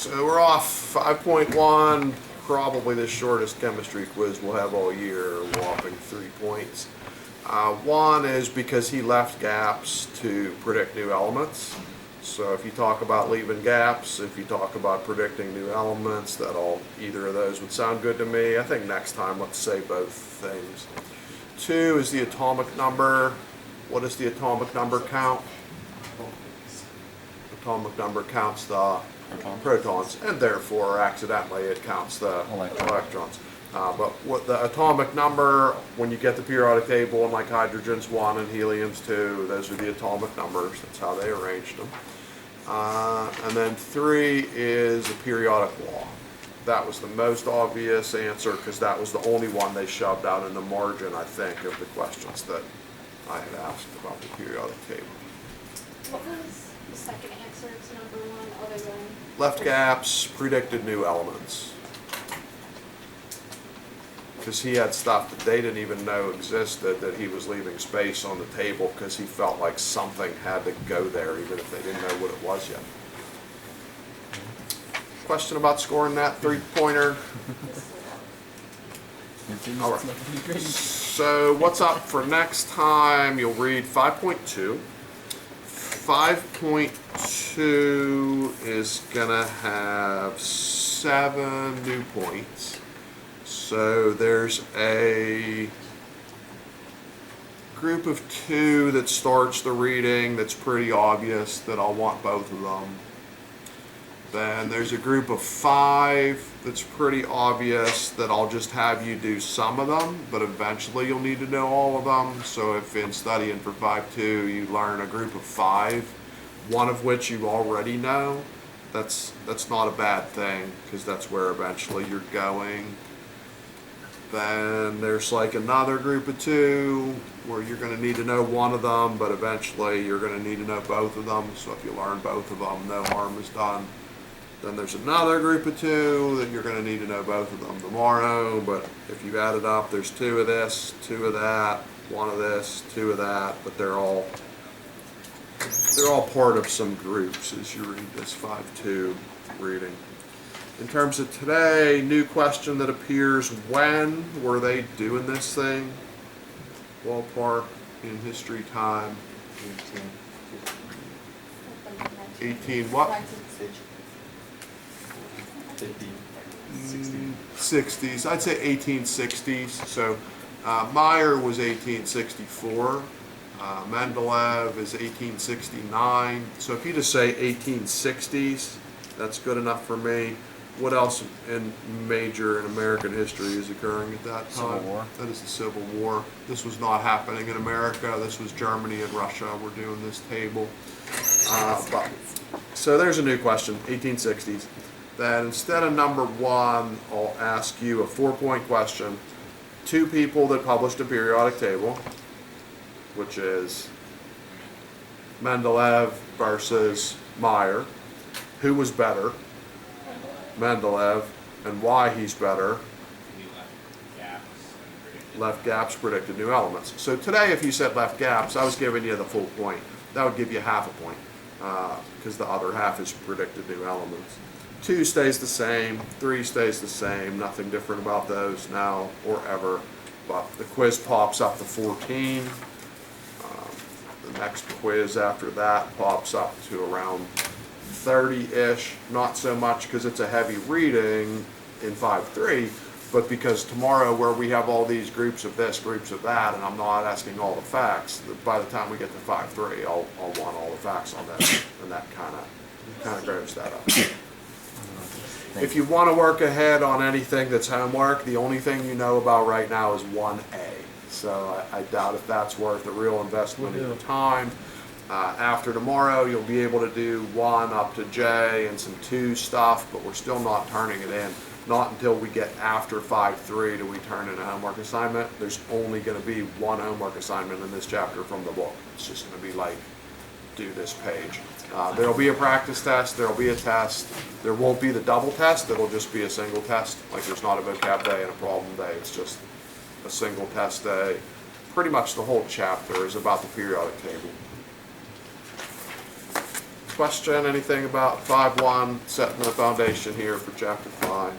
So we're off 5.1, probably the shortest chemistry quiz we'll have all year, a whopping 3 points. One is because he left gaps to predict new elements. So if you talk about leaving gaps, if you talk about predicting new elements, either of those would sound good to me. I think next time let's say both things. 2 is the atomic number. What does the atomic number count? Atomic number counts the protons, and therefore accidentally it counts the electrons. But what the atomic number, when you get the periodic table, and like hydrogen's 1 and helium's 2, those are the atomic numbers. That's how they arranged them. And then 3 is a periodic law. That was the most obvious answer because that was the only one they shoved out in the margin, I think, of the questions that I had asked about the periodic table. What was the second answer to number 1 other than? Left gaps, predicted new elements. Because he had stuff that they didn't even know existed, that he was leaving space on the table because he felt like something had to go there even if they didn't know what it was yet. Question about scoring that 3-pointer? All right. So what's up for next time? You'll read 5.2. 5.2 is gonna have 7 new points. So there's a group of 2 that starts the reading that's pretty obvious that I'll want both of them. Then there's a group of 5 that's pretty obvious that I'll just have you do some of them, but eventually you'll need to know all of them. So if in studying for 5.2 you learn a group of 5, one of which you already know, that's not a bad thing because that's where eventually you're going. Then there's like another group of 2 where you're going to need to know one of them, but eventually you're going to need to know both of them. So if you learn both of them, no harm is done. Then there's another group of 2 that you're going to need to know both of them tomorrow, but if you add it up, there's 2 of this, 2 of that, 1 of this, 2 of that, but they're all part of some groups as you read this 5.2 reading. In terms of today, new question that appears: when were they doing this thing? Ballpark in history time. 18 what? 60s. I'd say 1860s. So Meyer was 1864. Mendeleev is 1869. So if you just say 1860s, that's good enough for me. What else in American history is occurring at that time? Civil War. That is the Civil War. This was not happening in America. This was Germany and Russia. We're doing this table. So there's a new question, 1860s. Then instead of number 1, I'll ask you a 4-point question. 2 people that published a periodic table, which is Mendeleev versus Meyer. Who was better? Mendeleev, and why he's better. Left gaps predicted new elements. So today, if you said left gaps, I was giving you the full point. That would give you half a point because the other half is predicted new elements. 2 stays the same, 3 stays the same, nothing different about those now or ever, but the quiz pops up to 14. The next quiz after that pops up to around 30-ish, not so much because it's a heavy reading in 5.3, but because tomorrow where we have all these groups of this, groups of that, and I'm not asking all the facts, by the time we get to 5.3, I'll want all the facts on that, and that kind of grows that up. If you want to work ahead on anything that's homework, the only thing you know about right now is 1A. So I doubt if that's worth a real investment in your time. After tomorrow, you'll be able to do 1 up to J and some 2 stuff, but we're still not turning it in. Not until we get after 5.3 do we turn in a homework assignment. There's only going to be 1 homework assignment in this chapter from the book. It's just going to be like, do this page. There'll be a practice test, there'll be a test. There won't be the double test, it'll just be a single test. Like there's not a vocab day and a problem day, it's just a single test day. Pretty much the whole chapter is about the periodic table. question, anything about 5.1, setting the foundation here for chapter 5?